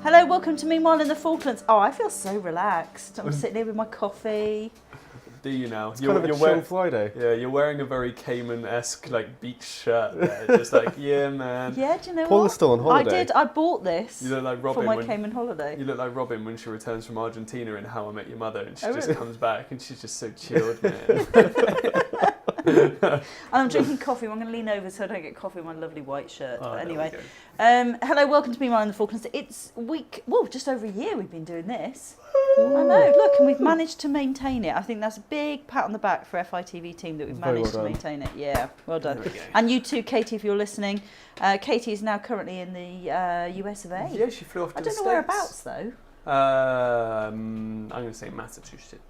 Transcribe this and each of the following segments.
Hello, welcome to Meanwhile in the Falklands. Oh, I feel so relaxed. I'm sitting here with my coffee. Do you now? It's kind of a chill Friday. Yeah, you're wearing a very Cayman-esque like beach shirt there. Just like, yeah, man. Yeah, do you know Paula's what? still on holiday. I bought this You look like Robin for my Cayman holiday. You look like Robin when she returns from Argentina in How I Met Your Mother, and she just really? comes back and she's just so chilled, man. And I'm drinking coffee. I'm going to lean over so I don't get coffee in my lovely white shirt. Oh, But there anyway, we hello, welcome to Meanwhile in the Falklands. It's just over a year we've been doing this. I know, look, and we've managed to maintain it. I think that's a big pat on the back for FITV team that we've managed to maintain it. Yeah, well done. There we go. And you too, Katie, if you're listening. Katie is now currently in the US of A. Yeah, she flew off to I the don't States. know whereabouts though. I'm going to say Massachusetts.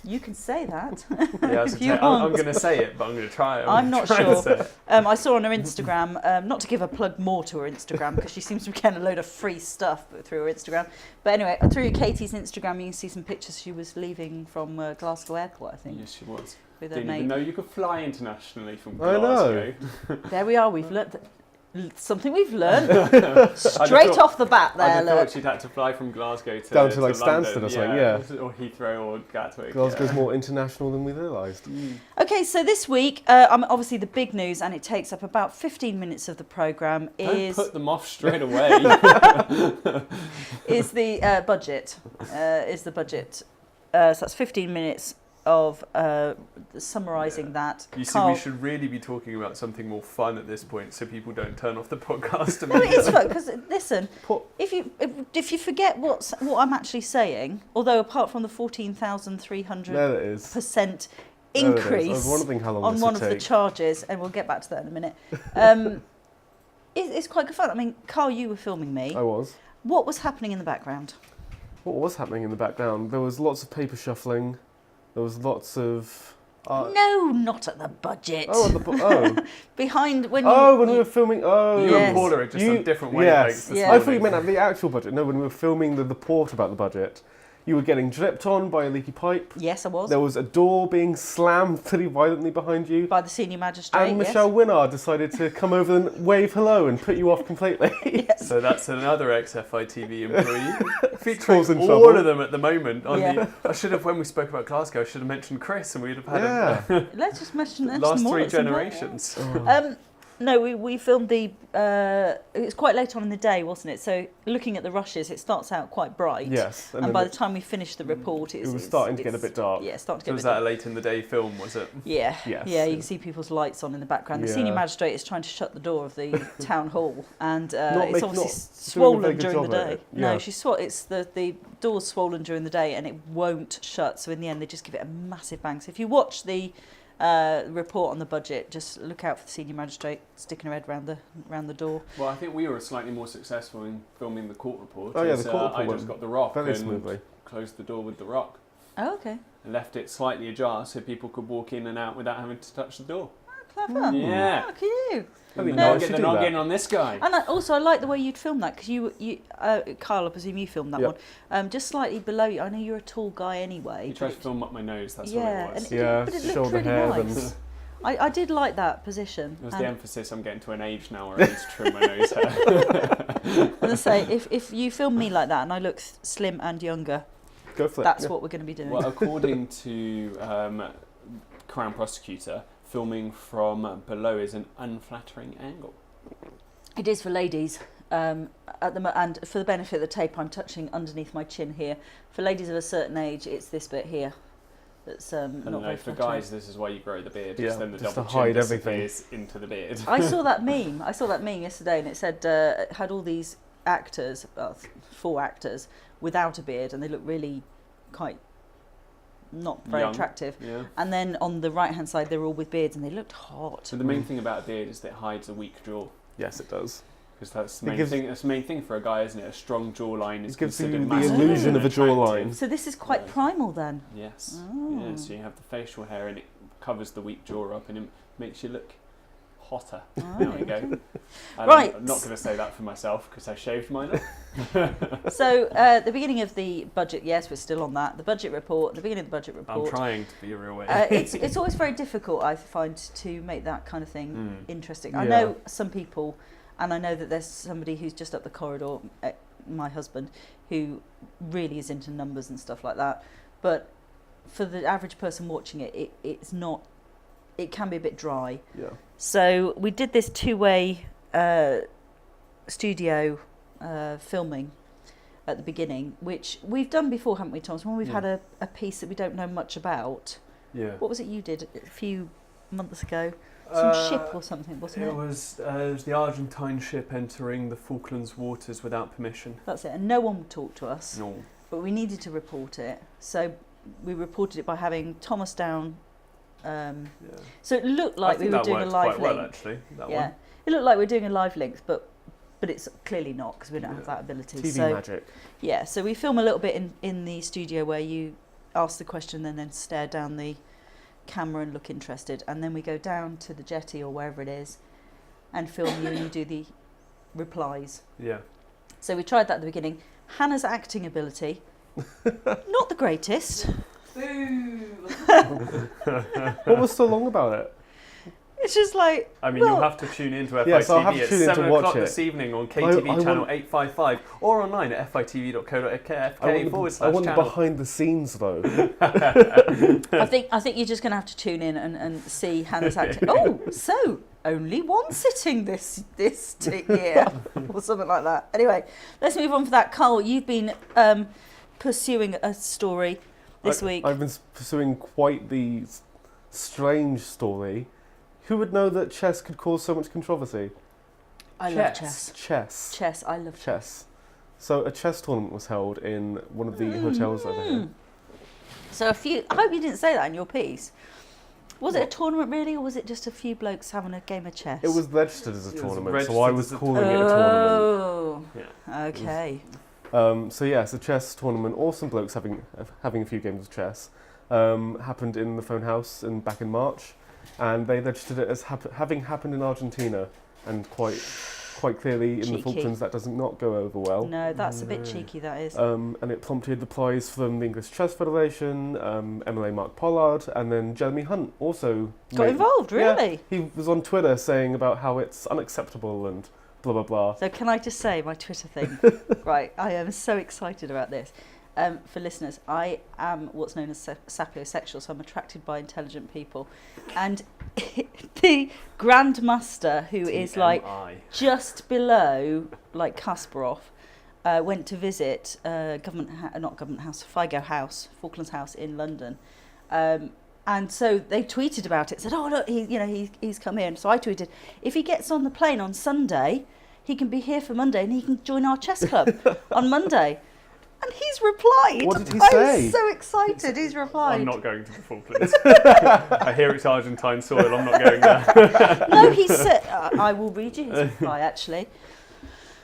You can say that. Yeah, if you I'm going to say it, but I'm going to try it. I'm not sure. I saw on her Instagram, not to give a plug more to her Instagram, because she seems to be getting a load of free stuff through her Instagram. But anyway, through Katie's Instagram, you can see some pictures. She was leaving from Glasgow Airport, I think. Yes, she was. With her Didn't mate. even know you could fly internationally from I Glasgow. know. There we are. We've learnt something. We've learned straight off the bat. There, I look. thought she'd had to fly from Glasgow to Down to like London, Stansted or something, yeah. or Heathrow or Gatwick. Glasgow's yeah. more international than we realised. Okay, so this week, obviously the big news, and it takes up about 15 minutes of the programme, is Don't put them off straight away. is the budget. Is the budget. So that's 15 minutes of summarising that. You see, Carl, we should really be talking about something more fun at this point, so people don't turn off the podcast. no, it is fun because listen, Put- if you forget what I'm actually saying, although apart from the 14,300% There it is. increase I was wondering how long on this one would of the take. charges, and we'll get back to that in a minute. It's quite good fun. I mean, Carl, you were filming me. I was. What was happening in the background? What was happening in the background? There was lots of paper shuffling. There was lots of... No, not at the budget. Behind when you... Oh, when we were filming... Oh, You Yes. and Paula are just on different wavelengths Yes. this Yeah. I thought you morning. meant at the actual budget. No, when we were filming the report about the budget, you were getting dripped on by a leaky pipe. Yes, I was. There was a door being slammed pretty violently behind you. By the senior magistrate, And Michelle Winard decided to come over and wave hello and put you off completely. yes. So that's another ex-FITV employee. Call's Featuring in all trouble. of them at the moment. Yeah. I should have, when we spoke about Glasgow, I should have mentioned Chris, and we'd have had Yeah. Let's just mention the last more, three it's important. generations. No, we filmed the... it was quite late on in the day, wasn't it? So looking at the rushes, it starts out quite bright. Yes. And then by the time we finished the report, it was starting to get a bit dark. Yeah, starting to So get was a bit that a dark. late in the day film, was it? Yeah, Yes. yeah, you can see people's lights on in the background. The senior Yeah. magistrate is trying to shut the door of the town hall, and it's not obviously doing a very swollen good during the job at day. it. No, Yeah. it's the door's swollen during the day, and it won't shut. So in the end, they just give it a massive bang. So if you watch the report on the budget, just look out for the senior magistrate sticking her head round the door. Well, I think we were slightly more successful in filming the court report. Oh, yeah, as, the court report I went just got the rock very and smoothly. closed the door with the rock. Oh, okay. And left it slightly ajar so people could walk in and out without having to touch the door. Clever. Yeah. Look at you. I mean, No. I should They're do not that. getting on this guy. And I like the way you'd filmed that, because you Kyle, I presume you filmed that Yep. one. Just slightly below you. I know you're a tall guy anyway. He but tried to it- film up my nose, that's Yeah, what it was. and Yeah, but it looked shoulder really hair. nice. I did like that position. It was And the emphasis. I'm getting to an age now where I need to trim my nose hair. as I say, if you film me like that and I look slim and younger, Go for it. that's Yeah. what we're going to be doing. Well, according to Crown Prosecutor, filming from below is an unflattering angle. It is for ladies. And for the benefit of the tape, I'm touching underneath my chin here. For ladies of a certain age, it's this bit here. That's And not very for flattering. guys, this is why you grow the beard. Yeah, because then the just double to chin hide everything. disappears into the beard. I saw that meme. Yesterday, and it said it had all these actors, 4 actors, without a beard, and they look really quite not very Young. attractive. Yeah. And then on the right hand side, they were all with beards, and they looked hot. So the main thing about a beard is that it hides a weak jaw. Yes, it does. Because that's the It main gives- thing. That's the main thing for a guy, isn't it? A strong jawline is It gives you considered the masculine illusion and of a attractive. jawline. So this is quite Right. primal then. Yes. Oh. Yeah. So you have the facial hair, and it covers the weak jaw up, and it makes you look hotter. There we go. And Right. I'm not going to say that for myself because I shaved mine off. So the beginning of the budget, yes, we're still on that. The budget report, the beginning of the budget I'm report. trying to be a real way. It's always very difficult, I find, to make that kind of thing interesting. I Yeah. know some people, and I know that there's somebody who's just up the corridor my husband, who really is into numbers and stuff like that. But for the average person watching it, it's not. It can be a bit dry. Yeah. So we did this 2-way studio filming at the beginning, which we've done before, haven't we, Thomas? When we've had a piece that we don't know much about. Yeah. What was it you did a few months ago? Some ship or something, wasn't it? It was the Argentine ship entering the Falklands waters without permission. That's it. And no one would talk to us. No. But we needed to report it. So we reported it by having Thomas down. So it looked like we were doing a live link. Well, actually, that Yeah. one. It looked like we were doing a live link, but it's clearly not, because we don't have that ability. TV so, magic. Yeah, so we film a little bit in the studio where you ask the question and then stare down the camera and look interested, and then we go down to the jetty or wherever it is and film you, and you do the replies. Yeah. So we tried that at the beginning. Hannah's acting ability, not the greatest. What was so long about it? It's just like, I mean, well, you'll have to tune in to FITV Yes, I'll have to at tune in to 7 watch o'clock it. this evening on KTV I channel want- 855 or online at fitv.co.uk/channel. I want the behind the scenes though. I think you're just going to have to tune in and see Hannah's acting. Oh, so only one sitting this year or something like that. Anyway, let's move on for that. Carl, you've been pursuing a story this week. I've been pursuing quite the strange story. Who would know that chess could cause so much controversy? I love chess. Chess. I love chess. Chess. So a chess tournament was held in one of the hotels over here. So I hope you didn't say that in your piece. Was it a tournament really, or was it just a few blokes having a game of chess? It was registered as a It was tournament, so I was registered as a calling it a tournament. Oh, Yeah. okay. So yes, a chess tournament, awesome blokes having a few games of chess, happened in the Phone House back in March, and they registered it as having happened in Argentina, and quite clearly in Cheeky. the Falklands that does not go over well. No, that's a bit cheeky, that is. And it prompted replies from the English Chess Federation, MLA Mark Pollard, and then Jeremy Hunt also Got involved, really? Yeah, he was on Twitter saying about how it's unacceptable and blah blah blah. So can I just say my Twitter thing? Right, I am so excited about this. For listeners, I am what's known as sapiosexual, so I'm attracted by intelligent people. And the Grandmaster, who is like just below like Kasparov, went to visit FIGO House, Falklands House in London. And so they tweeted about it, said, "Oh look, he's come here." And so I tweeted, "If he gets on the plane on Sunday, he can be here for Monday, and he can join our chess club on Monday." And he's replied. What did he I say? was so excited. He's replied. I'm not going to the Falklands. I hear it's Argentine soil. I'm not going there. No, he said. I will read you his reply. Actually,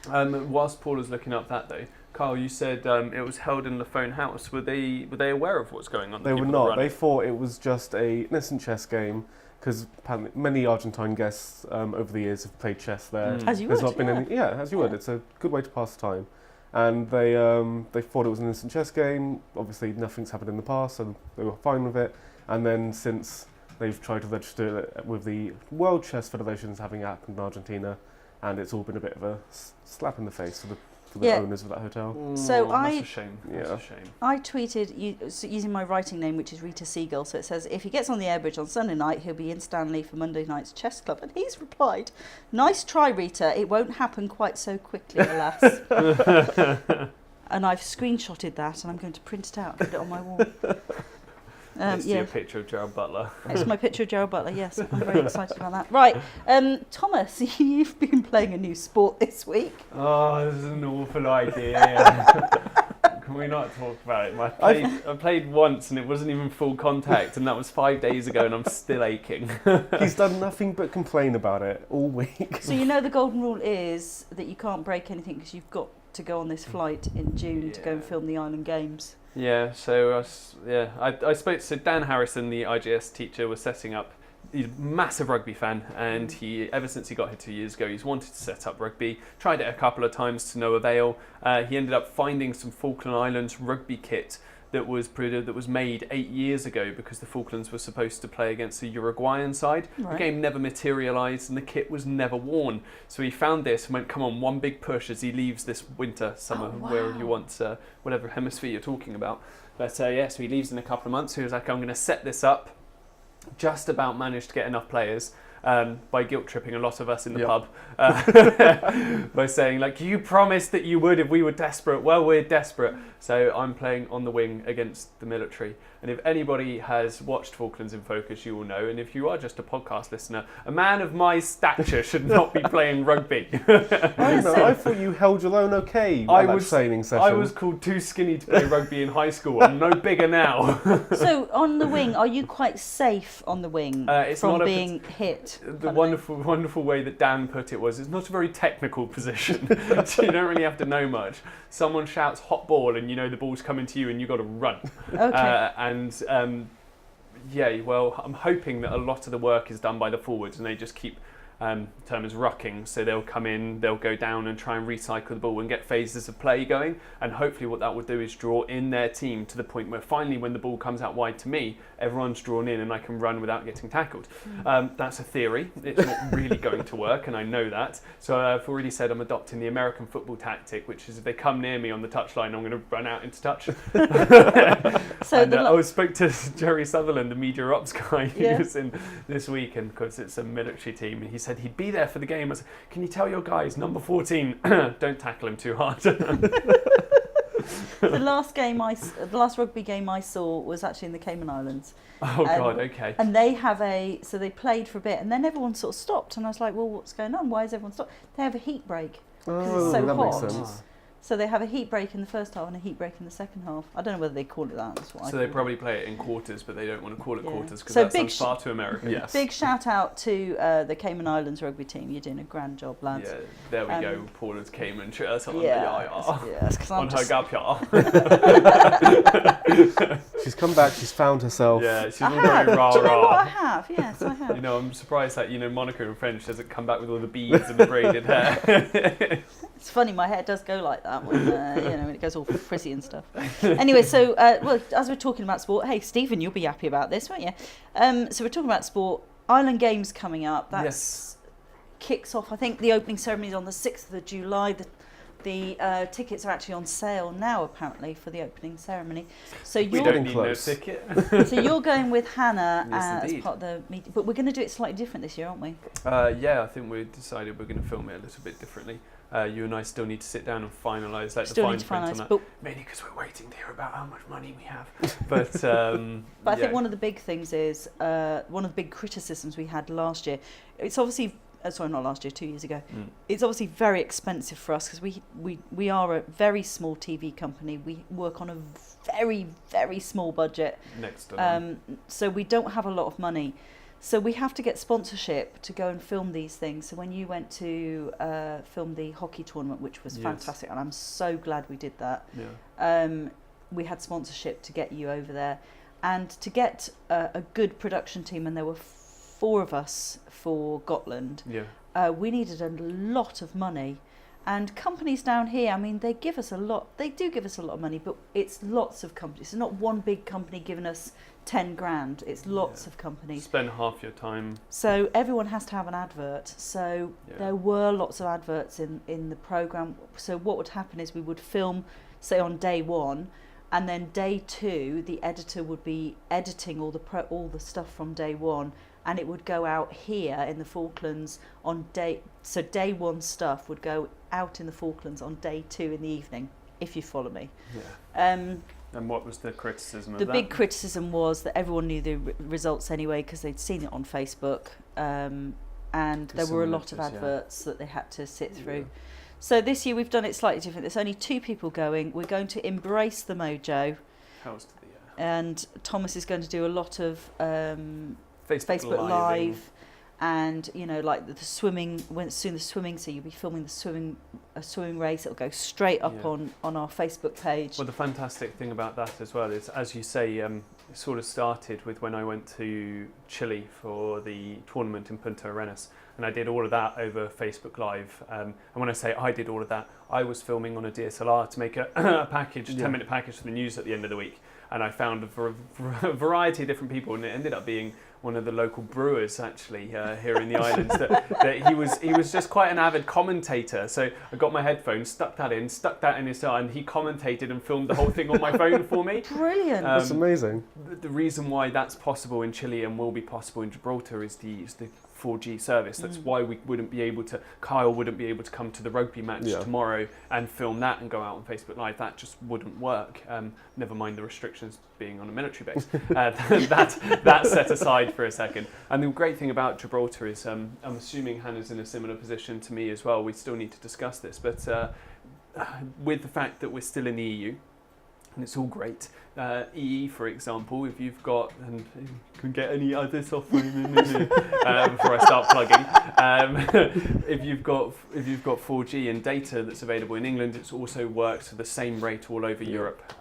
Whilst Paula's looking up that though, Carl, you said it was held in the Phone House. Were they aware of what's going on? They were not. They thought it was just an innocent chess game, because apparently many Argentine guests over the years have played chess there. as you There's would. not been any, as you would. It's a good way to pass time. And they thought it was an innocent chess game. Obviously, nothing's happened in the past, so they were fine with it. And then since they've tried to register it with the World Chess Federations having happened in Argentina, and it's all been a bit of a slap in the face for the owners of that hotel. So that's a shame. That's Yeah. a shame. I tweeted using my writing name, which is Rita Siegel. So it says, if he gets on the airbridge on Sunday night, he'll be in Stanley for Monday night's chess club. And he's replied, "Nice try, Rita. It won't happen quite so quickly, alas." And I've screenshotted that, and I'm going to print it out and put it on my wall. Let's see a picture of Gerald Butler. It's my picture of Gerald Butler, yes. I'm very excited about that. Right, Thomas, you've been playing a new sport this week. Oh, this is an awful idea. Can we not talk about it? I played once and it wasn't even full contact, and that was 5 days ago, and I'm still aching. He's done nothing but complain about it all week. So you know the golden rule is that you can't break anything because you've got to go on this flight in June to go and film the Island Games. Yeah, so I spoke to Dan Harrison, the IGS teacher, was setting up. He's a massive rugby fan, and ever since he got here 2 years ago, he's wanted to set up rugby. Tried it a couple of times to no avail. He ended up finding some Falkland Islands rugby kit that was made 8 years ago because the Falklands were supposed to play against a Uruguayan side. Right. The game never materialised and the kit was never worn. So he found this and went, come on, one big push as he leaves this winter, summer, wherever you want, whatever hemisphere you're talking about. But so he leaves in a couple of months. He was like, I'm going to set this up. Just about managed to get enough players. By guilt tripping a lot of us in the pub by saying, like, you promised that you would if we were desperate. Well, we're desperate. So I'm playing on the wing against the military. And if anybody has watched Falklands in Focus, you will know. And if you are just a podcast listener, a man of my stature should not be playing rugby. I thought you held your own okay at that training session. I was called too skinny to play rugby in high school. I'm no bigger now. So on the wing, are you quite safe on the wing from being hit? The wonderful way that Dan put it was, it's not a very technical position, so you don't really have to know much. Someone shouts hot ball and you know the ball's coming to you and you've got to run. Okay. I'm hoping that a lot of the work is done by the forwards and they just keep term is rucking, so they'll come in, they'll go down and try and recycle the ball and get phases of play going, and hopefully what that will do is draw in their team to the point where finally when the ball comes out wide to me, everyone's drawn in and I can run without getting tackled. That's a theory, it's not really going to work and I know that, so I've already said I'm adopting the American football tactic, which is if they come near me on the touchline I'm going to run out into touch. I spoke to Jerry Sutherland, the media ops guy who was in this week, and because it's a military team, and he said he'd be there for the game. I said, can you tell your guys, number 14, don't tackle him too hard. The last rugby game I saw was actually in the Cayman Islands. Oh God, okay. And they they played for a bit, and then everyone sort of stopped, and I was like, well, what's going on? Why is everyone stopped? They have a heat break because it's so that hot. makes sense. So they have a heat break in the first half and a heat break in the second half. I don't know whether they call it that. That's what so they probably play it in quarters, but they don't want to call it quarters because so that sounds far too American. Yes. Big shout out to the Cayman Islands rugby team. You're doing a grand job, lads. Yeah, there we go. Paula's Cayman shirt on. On her gap, y'all. She's come back. She's found herself. Yeah, she's all very rah Do you know what I rah. have? Yes, I have. I'm surprised that Monica in French doesn't come back with all the beads and the braided hair. It's funny, my hair does go like that when when it goes all frizzy and stuff. Anyway, so as we're talking about sport, hey Stephen, you'll be happy about this, won't you? So we're talking about sport. Island Games coming up. That kicks off. I think the opening ceremony is on the 6th of July. The tickets are actually on sale now, apparently, for the opening ceremony. So we don't need no ticket. So you're going with Hannah Yes, as part of the meeting, but we're going to do it slightly different this year, aren't we? I think we decided we're going to film it a little bit differently. You and I still need to sit down and finalise the fine print on that. Mainly because we're waiting to hear about how much money we have. But I think one of the big things is one of the big criticisms we had last year. It's obviously not last year, 2 years ago. It's obviously very expensive for us because we are a very small TV company. We work on a very, very small budget. Next so we don't have a lot of money. So we have to get sponsorship to go and film these things. So when you went to film the hockey tournament, which was fantastic, and I'm so glad we did that, we had sponsorship to get you over there. And to get a good production team, and there were 4 of us for Gotland, we needed a lot of money. And companies down here, I mean, they do give us a lot of money, but it's lots of companies. It's not one big company giving us 10 grand, it's lots of companies. Spend half your time. So everyone has to have an advert. So there were lots of adverts in the programme. So what would happen is we would film, say, on day 1, and then day 2, the editor would be editing all the stuff from day 1, and it would go out here in the Falklands on day 1 stuff would go out in the Falklands on day 2 in the evening, if you follow me. And what was the criticism of that? The big criticism was that everyone knew the results anyway because they'd seen it on Facebook, and there were a lot of adverts that they had to sit through. So this year we've done it slightly different. There's only 2 people going. We're going to embrace the mojo. And Thomas is going to do a lot of Facebook Live, and like the swimming. Soon the swimming, so you'll be filming a swimming race. It'll go straight up on our Facebook page. Well, the fantastic thing about that as well is, as you say, it sort of started with when I went to Chile for the tournament in Punta Arenas, and I did all of that over Facebook Live. And when I say I did all of that, I was filming on a DSLR to make a package, 10-minute package for the news at the end of the week. and I found a variety of different people, and it ended up being one of the local brewers actually here in the islands. That he was just quite an avid commentator. So I got my headphones, stuck that in his eye, and he commentated and filmed the whole thing on my phone for me. Brilliant. That's amazing. The reason why that's possible in Chile and will be possible in Gibraltar is the 4G service. That's why Kyle wouldn't be able to come to the rugby match tomorrow and film that and go out on Facebook Live. That just wouldn't work. Never mind the restrictions being on a military base. That's set aside for a second. And the great thing about Gibraltar is, I'm assuming Hannah's in a similar position to me as well. We still need to discuss this, but with the fact that we're still in the EU, and it's all great. EE, for example, if you've got, and you can get any other software before I start plugging. If you've got 4G and data that's available in England, it also works at the same rate all over Europe.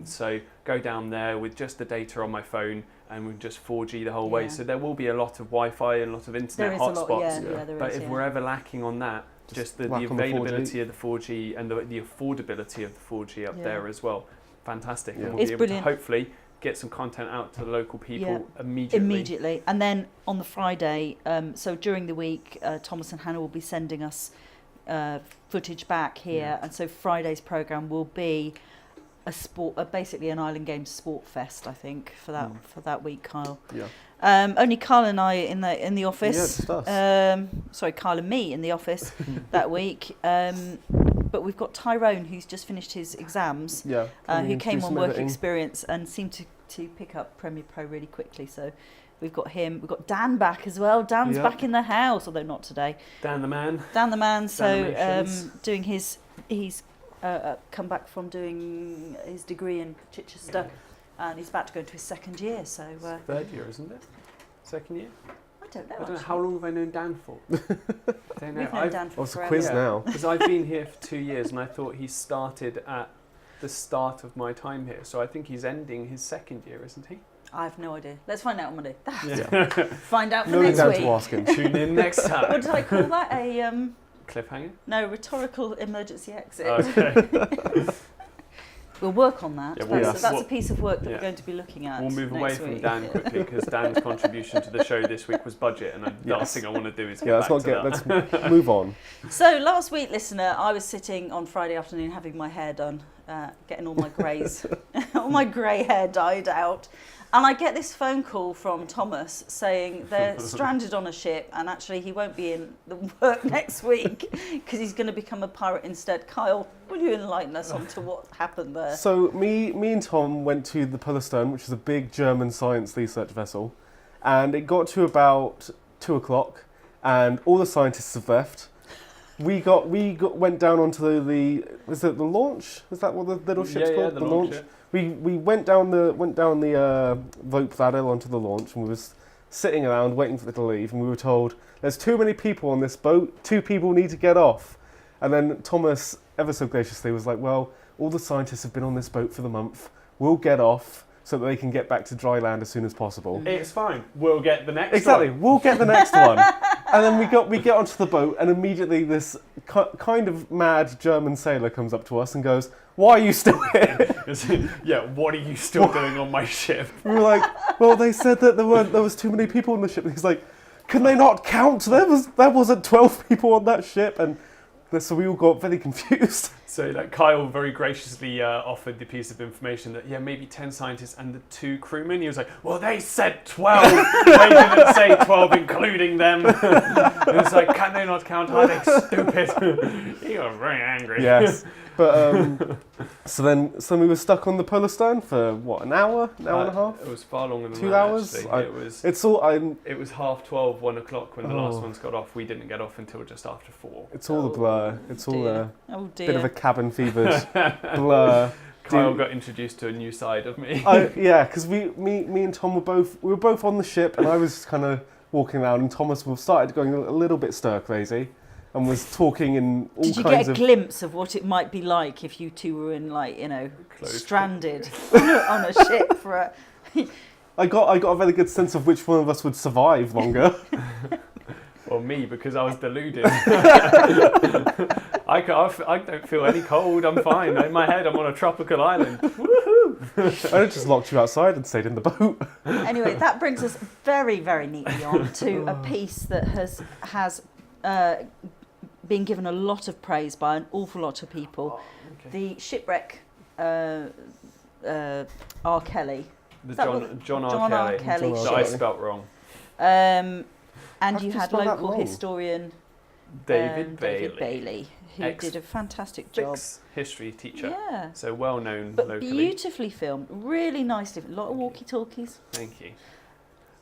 So go down there with just the data on my phone and with just 4G the whole way. So there will be a lot of Wi-Fi and a lot of internet hotspots. But if we're ever lacking on that, just the availability of the 4G and the affordability of the 4G up there as well. Fantastic. And we'll be able to hopefully get some content out to the local people immediately. And then on the Friday, so during the week, Thomas and Hannah will be sending us footage back here. And so Friday's programme will be basically an Island Games sport fest, I think, for that week, Kyle. Yeah. Only Kyle and I in the office. Sorry, Kyle and me in the office that week. But we've got Tyrone, who's just finished his exams, who came on work experience and seemed to pick up Premiere Pro really quickly. So we've got him. We've got Dan back as well. Dan's back in the house, although not today. Dan the man. So doing he's come back from doing his degree in Chichester, and he's about to go into his second year. So third year, isn't it? Second year. I don't know. How long have I known Dan for? I don't know. We've known Dan for it's forever. a quiz now. Because I've been here for 2 years and I thought he started at the start of my time here. So I think he's ending his second year, isn't he? I have no idea. Let's find out on Monday. Find out for Nothing next down week. to ask him. Tune in next time. What did I call that? A cliffhanger? No, rhetorical emergency exit. Okay. We'll work on that. Yeah, that's a piece of work that we're going to be looking at. We'll move away next from week. Dan quickly because Dan's contribution to the show this week was budget, and the last thing I want to do is get back to that. Let's move on. So last week, listener, I was sitting on Friday afternoon having my hair done, getting all my greys, all my grey hair dyed out. And I get this phone call from Thomas saying they're stranded on a ship and actually he won't be in the work next week because he's going to become a pirate instead. Kyle, will you enlighten us on to what happened there? So me and Tom went to the Paula, which is a big German science research vessel, and it got to about 2 o'clock and all the scientists have left. We went down onto the is it the launch? Is that what the little ship's called? The launch. We went down the rope ladder onto the launch, and we was sitting around waiting for it to leave, and we were told there's too many people on this boat. 2 people need to get off. And then Thomas ever so graciously was like, well, all the scientists have been on this boat for the month. We'll get off so that they can get back to dry land as soon as possible. It's fine. We'll get the next Exactly. one. We'll get the next one. And then we get onto the boat, and immediately this kind of mad German sailor comes up to us and goes, "Why are you still here?" Yeah, what are you still doing on my ship? We were like, "Well, they said that there was too many people on the ship." And he's like, "Can they not count? There wasn't 12 people on that ship." And so we all got very confused. So Kyle very graciously offered the piece of information that maybe 10 scientists and the 2 crewmen. He was like, well, they said 12. They didn't say 12 including them. It was like, can they not count? Are they stupid? He got very angry. Yes. But so then we were stuck on the Polar Stern for what, an hour and a half? It was far longer than 2 that, hours. Actually. It was 12:30, 1 o'clock when the last ones got off. We didn't get off until just after 4. It's all the blur. It's all a bit of a cabin fevered blur. Kyle got introduced to a new side of me. Yeah, because me and Tom were both on the ship, and I was kind of walking around, and Thomas started going a little bit stir crazy, and was talking in all kinds of... Did you get a glimpse of what it might be like if you two were in, stranded on a ship for a... I got a very good sense of which one of us would survive longer. Well, me, because I was deluded. I don't feel any cold. I'm fine. In my head, I'm on a tropical island. Woohoo! I just locked you outside and stayed in the boat. Anyway, that brings us very, very neatly on to a piece that has been given a lot of praise by an awful lot of people. The Shipwreck, R. Kelly. John R. Kelly. That I spelt wrong. And How you did you had spell that local wrong? historian David Bailey, who did a fantastic job. History teacher. Yeah. So well known But locally. beautifully filmed, really nice, a lot of walkie-talkies. Thank you.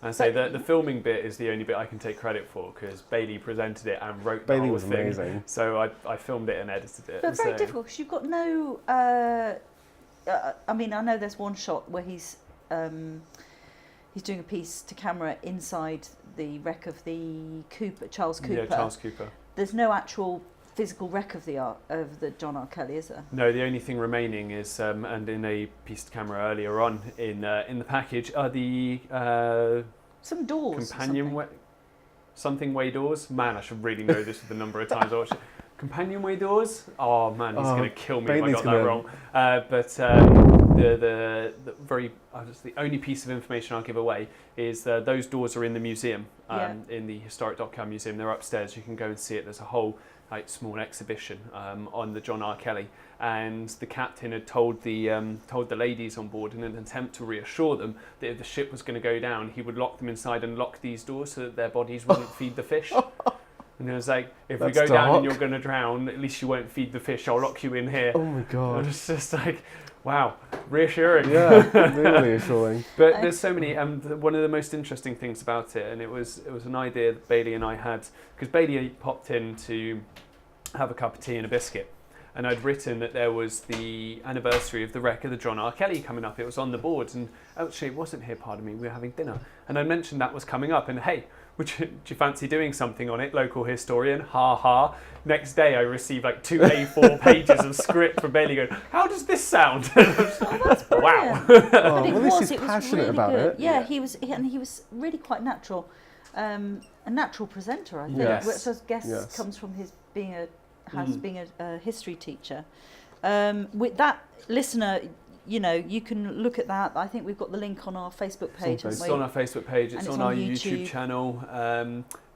And so the filming bit is the only bit I can take credit for because Bailey presented it and wrote the Bailey whole was thing. amazing. So I filmed it and edited it. But very difficult because you've got no. I mean, I know there's one shot where he's doing a piece to camera inside the wreck of the Charles Cooper. Yeah, Charles Cooper. There's no actual physical wreck of the John R. Kelly, is there? No, the only thing remaining is, and in a piece to camera earlier on in the package, are the some doors. Something-way doors. Man, I should really know this with the number of times I watched it. Companionway doors. Oh man, he's going to kill me if I got that wrong. The only piece of information I'll give away is those doors are in the museum, in the Historic Dockyard Museum. They're upstairs. You can go and see it. There's a whole small exhibition on the John R. Kelly, and the captain had told the ladies on board in an attempt to reassure them that if the ship was going to go down, he would lock them inside and lock these doors so that their bodies wouldn't feed the fish. And it was like, if we go down and you're going to drown, at least you won't feed the fish. I'll lock you in here. Oh my god! It was just like, wow, reassuring. Yeah, really reassuring. But there's so many. One of the most interesting things about it, and it was an idea that Bailey and I had, because Bailey popped in to have a cup of tea and a biscuit, and I'd written that there was the anniversary of the wreck of the John R. Kelly coming up. It was on the board, and actually it wasn't here. Pardon me, we were having dinner, and I mentioned that was coming up, and hey. Do you fancy doing something on it, local historian? Ha ha. Next day I received like 2 A4 pages of script from Bailey going, how does this sound? Wow. But it was was passionate really about good. it. Yeah, he was really quite natural. A natural presenter, I think, Yes. which I guess comes from his being a history teacher. With that, listener, you can look at that. I think we've got the link on our Facebook page. It's on our Facebook page, it's on our YouTube channel.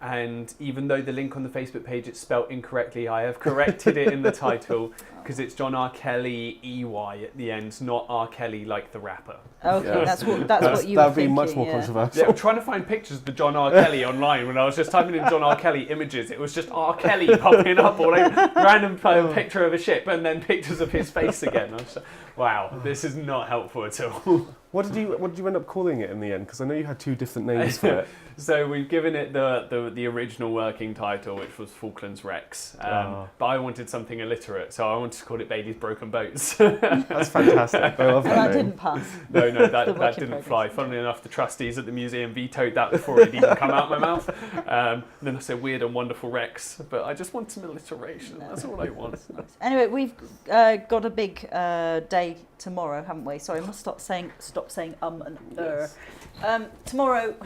And even though the link on the Facebook page is spelt incorrectly, I have corrected it in the title because it's John R. Kelly EY at the end, not R. Kelly like the rapper. Okay, that's what you were thinking. That would be much more controversial. Yeah, I'm trying to find pictures of the John R. Kelly online. When I was just typing in John R. Kelly images, it was just R. Kelly popping up all over, random picture of a ship and then pictures of his face again. I was like, wow, this is not helpful at all. What did you end up calling it in the end? Because I know you had 2 different names for it. So we've given it the original working title, which was Falklands Wrecks. But I wanted something illiterate, so I wanted to call it Bailey's Broken Boats. That's fantastic. I love that And that name. didn't pass. No, that didn't fly. Funnily enough, the trustees at the museum vetoed that before it even come out my mouth. Then I said weird and wonderful wrecks, but I just want some alliteration. That's all I want. Nice. Anyway, we've got a big day tomorrow, haven't we? Sorry, I must stop saying and Yes. Tomorrow,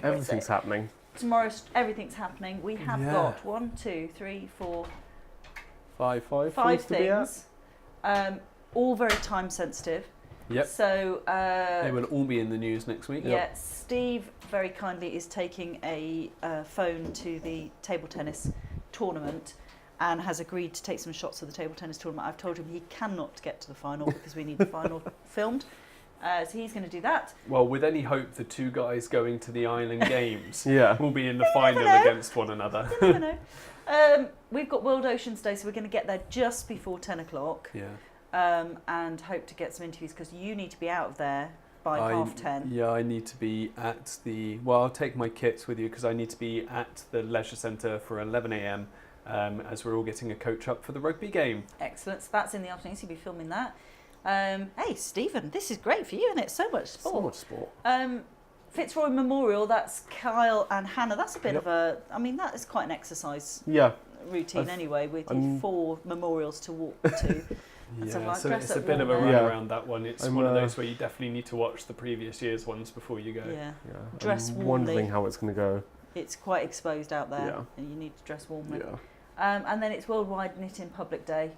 Everything's happening. Tomorrow, everything's happening. We have got 1, 2, 3, 4, 5 5 to be at. things, all very time sensitive. Yep. So They will all be in the news next week. yeah, Steve very kindly is taking a phone to the table tennis tournament and has agreed to take some shots of the table tennis tournament. I've told him he cannot get to the final because we need the final filmed. So he's going to do that. Well, with any hope, the 2 guys going to the Island Games will be in the You final never know. against one another. You never know. We've got World Oceans Day, so we're going to get there just before 10 o'clock Yeah. and hope to get some interviews because you need to be out of there by 10:30. Yeah, I need to be at the... Well, I'll take my kits with you because I need to be at the leisure centre for 11 a.m. As we're all getting a coach up for the rugby game. Excellent. So that's in the afternoon, so you'll be filming that. Hey, Stephen, this is great for you, isn't it? So much sport. So much sport. Fitzroy Memorial, that's Kyle and Hannah. That's a bit of a... I mean, that is quite an exercise routine anyway, with 4 memorials to walk to. Yeah, so it's a bit of a run around that one. It's one of those where you definitely need to watch the previous year's ones before you go. Yeah. Dress warmly. Wondering how it's going to go. It's quite exposed out there, and you need to dress warmly. And then it's Worldwide Knitting Public Day.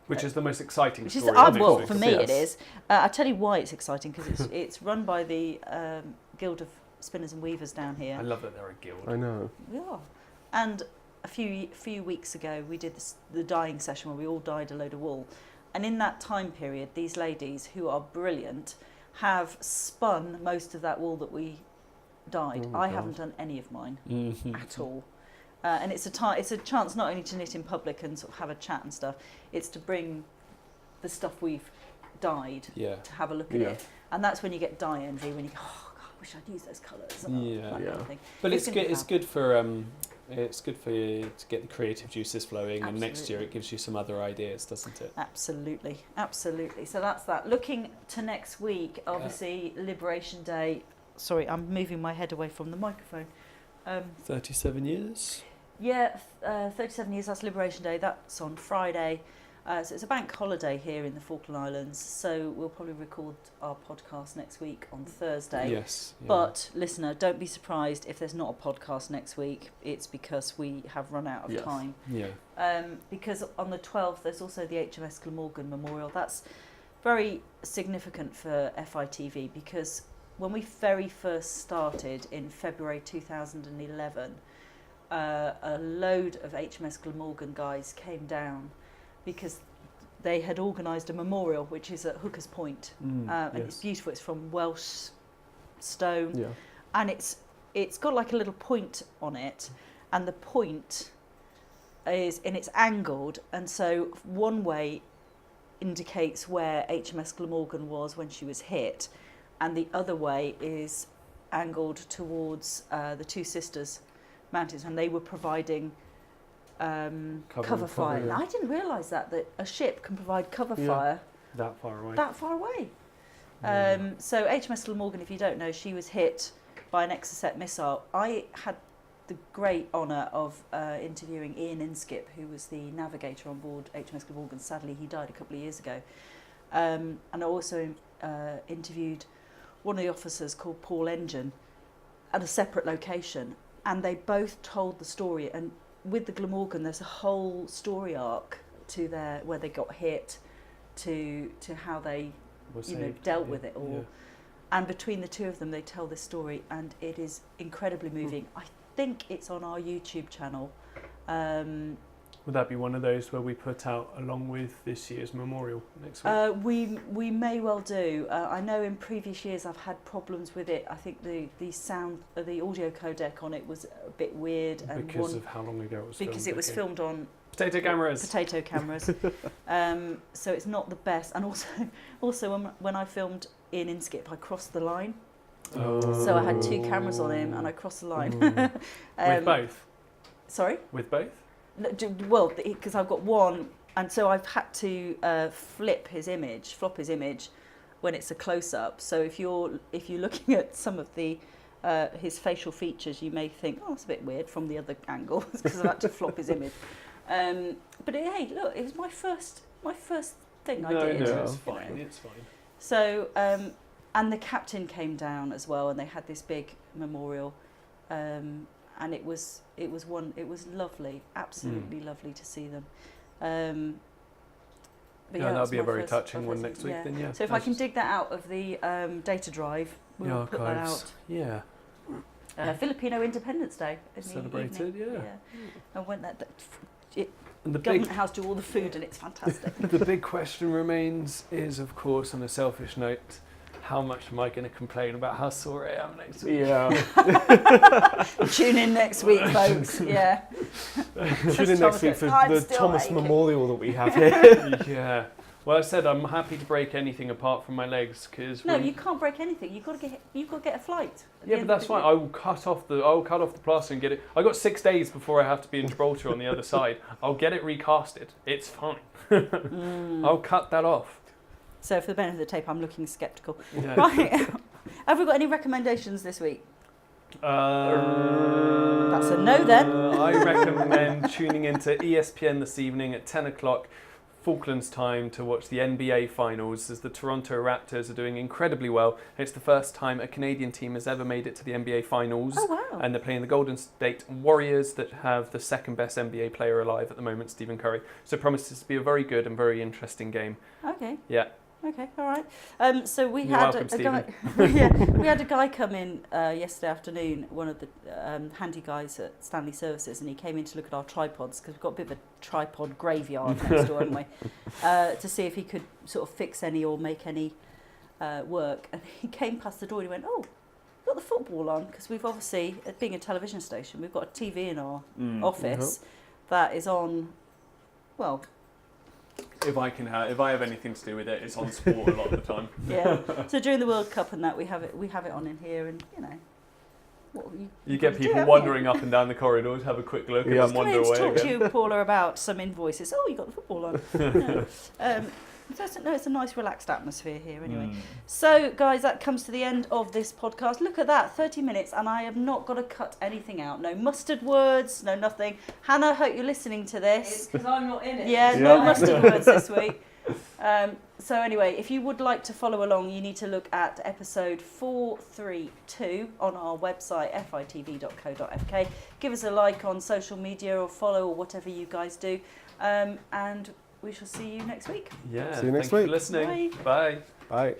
Which is the most exciting Which is story. well, for me Yes. it is. I'll tell you why it's exciting, because it's run by the Guild of Spinners and Weavers down here. I love that they're a guild. I know. Yeah. And a few weeks ago we did the dyeing session where we all dyed a load of wool. And in that time period, these ladies, who are brilliant, have spun most of that wool that we dyed. Oh my I God. haven't done any of mine Mm-hmm. at all. And it's a chance not only to knit in public and sort of have a chat and stuff, it's to bring the stuff we've dyed Yeah. to have a look at Yeah. it. And that's when you get dye envy, when you go, oh God, I wish I'd used those colours. Yeah. That kind Yeah. of thing. But It's it's gonna good. be It's fab. good for it's good for you to get the creative juices flowing, and next year Absolutely. it gives you some other ideas, doesn't it? Absolutely, absolutely. So that's that. Looking to next week, obviously Liberation Day. Sorry, I'm moving my head away from the microphone. 37 years. Yeah, 37 years, that's Liberation Day. That's on Friday. So it's a bank holiday here in the Falkland Islands. So we'll probably record our podcast next week on Thursday. Yes. Yeah. But listener, don't be surprised if there's not a podcast next week. It's because we have run out of Yes. time. Yeah. Because on the 12th there's also the HMS Glamorgan Memorial. That's very significant for FITV, because when we very first started in February 2011, a load of HMS Glamorgan guys came down because they had organised a memorial, which is at Hooker's Point. And it's beautiful. It's from Welsh stone, Yeah. and it's got like a little point on it, and the point it's angled, and so one way indicates where HMS Glamorgan was when she was hit, and the other way is angled towards the Two Sisters Mountains, and they were providing cover fire. yeah. I didn't realise that a ship can provide cover Yeah. fire That far away. that far away. Yeah. So HMS Glamorgan, if you don't know, she was hit by an Exocet missile. I had the great honour of interviewing Ian Inskip, who was the navigator on board HMS Glamorgan. Sadly, he died a couple of years ago. And I also interviewed one of the officers called Paul Engine at a separate location, and they both told the story. And with the Glamorgan, there's a whole story arc to where they got hit, to how they dealt with it all. Yeah. And between the two of them, they tell this story, and it is incredibly moving. I think it's on our YouTube channel. Would that be one of those where we put out along with this year's memorial next week? We may well do. I know in previous years I've had problems with it. I think the sound, the audio codec on it was a bit weird, and Because of how long ago it was filmed. because it was okay. filmed on Potato cameras. potato cameras. So it's not the best. And also when I filmed Ian Inskip, I crossed the line. So I had two cameras on him, and I crossed the line. With both? Sorry? With both? No, well, because I've got one, and so I've had to flop his image when it's a close-up. So if you're looking at some of the his facial features, you may think, oh, that's a bit weird from the other angle, because I've had to flop his image. But hey, look, it was my first thing I did. No, you it's know. fine. It's fine. So, and the captain came down as well, and they had this big memorial, and it was lovely, absolutely lovely to see them. But Yeah, that'll that's be a my very first- touching my one first- next week. yeah. Then yeah. So if I can dig that out of the data drive, the we'll put that archives. out. Yeah. Filipino Independence Day in the Celebrated, evening. yeah. And when And the government house do all the food, and it's fantastic. the big question remains is, of course, on a selfish note, how much am I going to complain about how sore I am next week? Yeah. Tune in next week, folks. Yeah. Tune in next week for I'm the still Thomas aching. Memorial that we have here. Yeah. Well, I said I'm happy to break anything apart from my legs because No, you can't break anything. You've got to get a flight. at the Yeah, end but of that's the fine. year. I will cut off the plaster and get it. I got 6 days before I have to be in Gibraltar on the other side. I'll get it recasted. It's fine. I'll cut that off. So for the benefit of the tape, I'm looking sceptical. Yeah. Right. Have we got any recommendations this week? That's a no then. I recommend tuning into ESPN this evening at 10 o'clock Falklands time to watch the NBA finals as the Toronto Raptors are doing incredibly well. It's the first time a Canadian team has ever made it to the NBA finals. Oh, wow. And they're playing the Golden State Warriors that have the second best NBA player alive at the moment, Stephen Curry. So it promises to be a very good and very interesting game. Okay. Yeah. Okay, all right. So we You're had welcome, a guy. We had a guy come in yesterday afternoon. One of the handy guys at Stanley Services, and he came in to look at our tripods because we've got a bit of a tripod graveyard next door, haven't we? To see if he could sort of fix any or make any work. And he came past the door and he went, "Oh, we've got the football on," because we've obviously, being a television station, we've got a TV in our office that is on. Well. If I have anything to do with it, it's on sport a lot of the time. Yeah. So during the World Cup and that, we have it on in here, and You get people wandering up and down the corridors, have a quick look, and then wander away talk again. to you, Paula, about some invoices. Oh, you got the football on. It's a nice relaxed atmosphere here anyway. So guys, that comes to the end of this podcast. Look at that, 30 minutes, and I have not got to cut anything out. No mustard words, no nothing. Hannah, I hope you're listening to this. Because I'm not in it. Yeah, no mustard words this week. So anyway, if you would like to follow along, you need to look at episode 432 on our website, fitv.co.uk. Give us a like on social media or follow or whatever you guys do. And we shall see you next week. Yeah. See you next Thank week. you for listening. Bye. Bye.